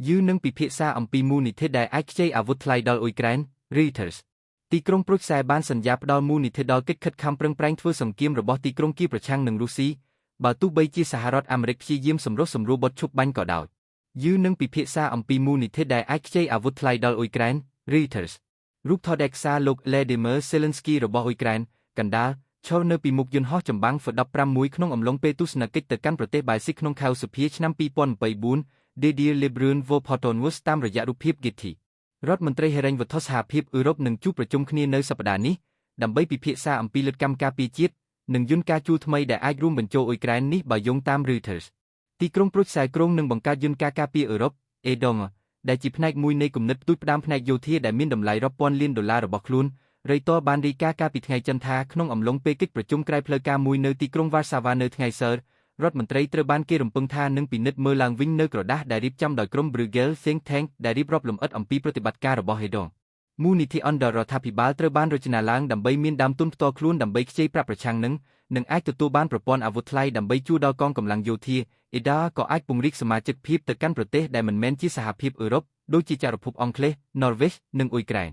យើងនឹងពិភាក្សាអំពីមូលនិធិដែលអាចខ្ចីអាវុធថ្លៃដល់អ៊ុយក្រែន Reuters ទីក្រុងប្រុចសែបានសន្យាផ្ដល់មូលនិធិដល់កិច្ចខិតខំប្រឹងប្រែងធ្វើសង្គ្រាមរបស់ទីក្រុងគីប្រឆាំងនឹងរុស្ស៊ីបើទោះបីជាសហរដ្ឋអាមេរិកព្យាយាមសម្រុះសម្រួលបទឈប់បាញ់ក៏ដោយយើងនឹងពិភាក្សាអំពីមូលនិធិដែលអាចខ្ចីអាវុធថ្លៃដល់អ៊ុយក្រែន Reuters រូបថតឯកសារលោក Vladimir Zelensky របស់អ៊ុយក្រែនកណ្ដាលឈរនៅពីមុខយន្តហោះចម្បាំង F-15 មួយក្នុងអំឡុងពេលទស្សនកិច្ចទៅកាន់ប្រទេសបែលហ្សិកក្នុងខែឧសភាឆ្នាំ2024 Didier Lebrun Vauportonus តាមរយៈរូបភាព Getty រដ្ឋមន្ត្រីហិរញ្ញវត្ថុសហភាពអឺរ៉ុបនឹងជួបប្រជុំគ្នានៅសប្តាហ៍នេះដើម្បីពិភាក្សាអំពីលទ្ធកម្មការពារជាតិនិងយន្តការជួលថ្មីដែលអាចរួមបញ្ចូលអ៊ុយក្រែននេះបើយោងតាម Reuters ទីក្រុងប្រុចសែក្រុងនឹងបង្កើតយន្តការការពារអឺរ៉ុប EDOM ដែលជាផ្នែកមួយនៃគំនិតផ្ដួចផ្ដើមផ្នែកយោធាដែលមានតម្លៃរាប់ពាន់លានដុល្លាររបស់ខ្លួនរៃតបានរាយការណ៍កាលពីថ្ងៃច័ន្ទថាក្នុងអំឡុងពេលកិច្ចប្រជុំក្រៅផ្លូវការមួយនៅទីក្រុងវ៉ាសាវ៉ានៅថ្ងៃសៅរ៍រដ្ឋមន្ត្រីត្រូវបានគេរំពឹងថានឹងពិនិត្យមើលឡើងវិញនៅក្រដាស់ដែលរៀបចំដោយក្រុម Bruegel Think Tank ដែលរៀបរាប់លម្អិតអំពីប្រតិបត្តិការរបស់ EDOM មូលនិធិអន្តររដ្ឋាភិបាលត្រូវបានរចនាឡើងដើម្បីមានដើមទុនផ្ទាល់ខ្លួនដើម្បីខ្ចីប្រាក់ប្រឆាំងនឹងនិងអាចទទួលបានប្រព័ន្ធអាវុធថ្លៃដើម្បីជួលដល់កងកម្លាំងយោធា EDA ក៏អាចពង្រីកសមាជិកភាពទៅកាន់ប្រទេសដែលមិនមែនជាសហភាពអឺរ៉ុបដូចជាចក្រភពអង់គ្លេស Norway និងអ៊ុយក្រែន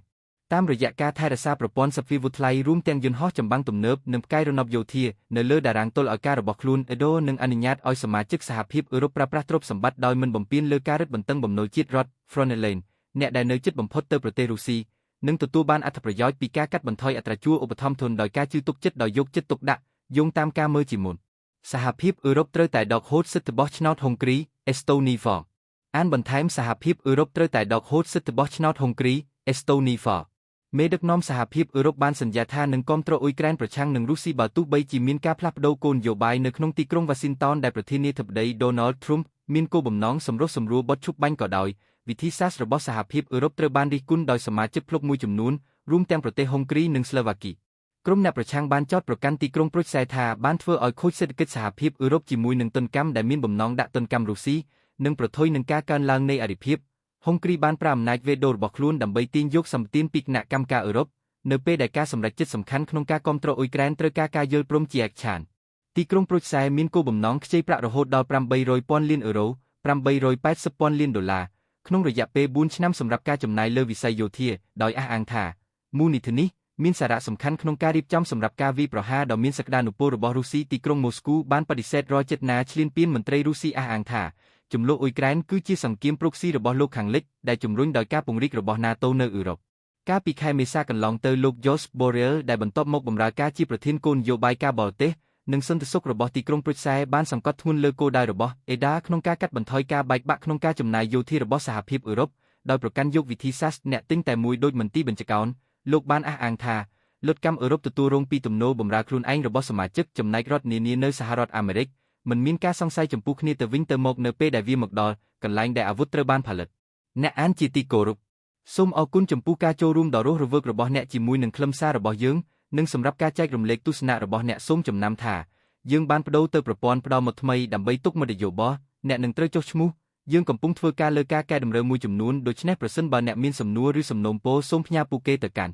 តាមរយៈការថែរក្សាប្រព័ន្ធសព្វាវុធថ្លៃរួមទាំងយន្តហោះចម្បាំងទំនើបនិងផ្កាយរណបយោធានៅលើតារាងទល់ឲ្យការរបស់ខ្លួន EDO នឹងអនុញ្ញាតឲ្យសមាជិកសហភាពអឺរ៉ុបប្រើប្រាស់ទ្រព្យសម្បត្តិដោយមិនបំពានលើការរឹតបន្តឹងបំណុលជាតិរដ្ឋ Fronteline អ្នកដែលនៅជិតបំផុតទៅប្រទេសរុស្ស៊ីនឹងទទួលបានអត្ថប្រយោជន៍ពីការកាត់បន្ថយអត្រាជួលឧបត្ថម្ភទុនដោយការជឿទុកចិត្តដោយយកចិត្តទុកដាក់យោងតាមការមើលជាមុនសហភាពអឺរ៉ុបត្រូវតែដកហូតសិទ្ធិបោះឆ្នោតហុងគ្រី Estonia អានបន្ថែមសហភាពអឺរ៉ុបត្រូវតែដកហូតសិទ្ធិបោះឆ្នោតហុងគ្រី Estonia មេដឹកនាំសហភាពអឺរ៉ុបបានសន្យាថានឹងគាំទ្រអ៊ុយក្រែនប្រឆាំងនឹងរុស្ស៊ីបើទោះបីជាមានការផ្លាស់ប្ដូរគោលនយោបាយនៅក្នុងទីក្រុង Washington ដែលប្រធានាធិបតី Donald Trump មានគោលបំណងសម្រុះសម្រួលបទឈប់បាញ់ក៏ដោយវិធីសាស្ត្ររបស់សហភាពអឺរ៉ុបត្រូវបានរិះគន់ដោយសមាជិកភ្លុកមួយចំនួនរួមទាំងប្រទេសហុងគ្រីនិងស្លូវ៉ាគីក្រុមអ្នកប្រឆាំងបានចោទប្រកាន់ទីក្រុងប្រុចសែថាបានធ្វើឲ្យខូចសេដ្ឋកិច្ចសហភាពអឺរ៉ុបជាមួយនឹងទណ្ឌកម្មដែលមានបំណងដាក់ទណ្ឌកម្មរុស្ស៊ីនិងប្រថុយនឹងការកើនឡើងនៃអរិភាពហុងគ្រីបានប្រើអំណាចវេដូរបស់ខ្លួនដើម្បីទាញយកសម្បទានពីគណៈកម្មការអឺរ៉ុបនៅពេលដែលការសម្រេចចិត្តសំខាន់ក្នុងការគាំទ្រអ៊ុយក្រែនត្រូវការយល់ព្រមជាឯកច្ឆានទីក្រុងប្រុចសែមានគោលបំណងខ្ចីប្រាក់រហូតដល់800,000 លានអឺរ៉ូ 880,000 លានដុល្លារក្នុងរយៈពេល4ឆ្នាំសម្រាប់ការចំណាយលើវិស័យយោធាដោយអះអាងថាមូលនិធិនេះមានសារៈសំខាន់ក្នុងការរៀបចំសម្រាប់ការវាយប្រហារដ៏មានសក្តានុពលរបស់រុស្ស៊ីទីក្រុងម៉ូស្គូបានបដិសេធរាល់ចេតនាឈ្លានពានមន្ត្រីរុស្ស៊ីអះអាងថាជំលោះអ៊ុយក្រែនគឺជាសង្គ្រាមប្រុកស៊ីរបស់លោកខាងលិចដែលជំរុញដោយការពង្រីករបស់ NATO នៅអឺរ៉ុបកាលពីខែមេសាកន្លងទៅលោក Josep Borrell ដែលបន្ទាប់មកបម្រើការជាប្រធានគោលនយោបាយការបរទេសនិងសន្តិសុខរបស់ទីក្រុងប្រុចសែបានសង្កត់ធ្ងន់លើគោលដៅរបស់ EDA ក្នុងការកាត់បន្ថយការបែកបាក់ក្នុងការចំណាយយោធារបស់សហភាពអឺរ៉ុបដោយប្រកាន់យកវិធីសាស្ត្រអ្នកទិញតែមួយដូចមន្ទីរបញ្ចកោណលោកបានអះអាងថាលទ្ធកម្មអឺរ៉ុបទទួលរងពីទំនោរបម្រើខ្លួនឯងរបស់សមាជិកចំណែករដ្ឋនានានៅសហរដ្ឋអាមេរិកមិនមានការសង្ស័យចំពោះគ្នាទៅវិញទៅមកនៅពេលដែលវាមកដល់កន្លែងដែលអាវុធត្រូវបានផលិតអ្នកអានជាទីគោរពសូមអរគុណចំពោះការចូលរួមដ៏រស់រវើករបស់អ្នកជាមួយនឹងខ្លឹមសាររបស់យើងនិងសម្រាប់ការចែករំលែកទស្សនៈរបស់អ្នកសូមចំណាំថាយើងបានបដូរទៅប្រព័ន្ធផ្ដោតមកថ្មីដើម្បីទុកមិត្តយោបល់អ្នកនឹងត្រូវចុះឈ្មោះយើងកំពុងធ្វើការលើការកែតម្រូវមួយចំនួនដូច្នេះប្រសិនបើអ្នកមានសំណួរឬសំណូមពរសូមផ្ញើពួកគេទៅកាន់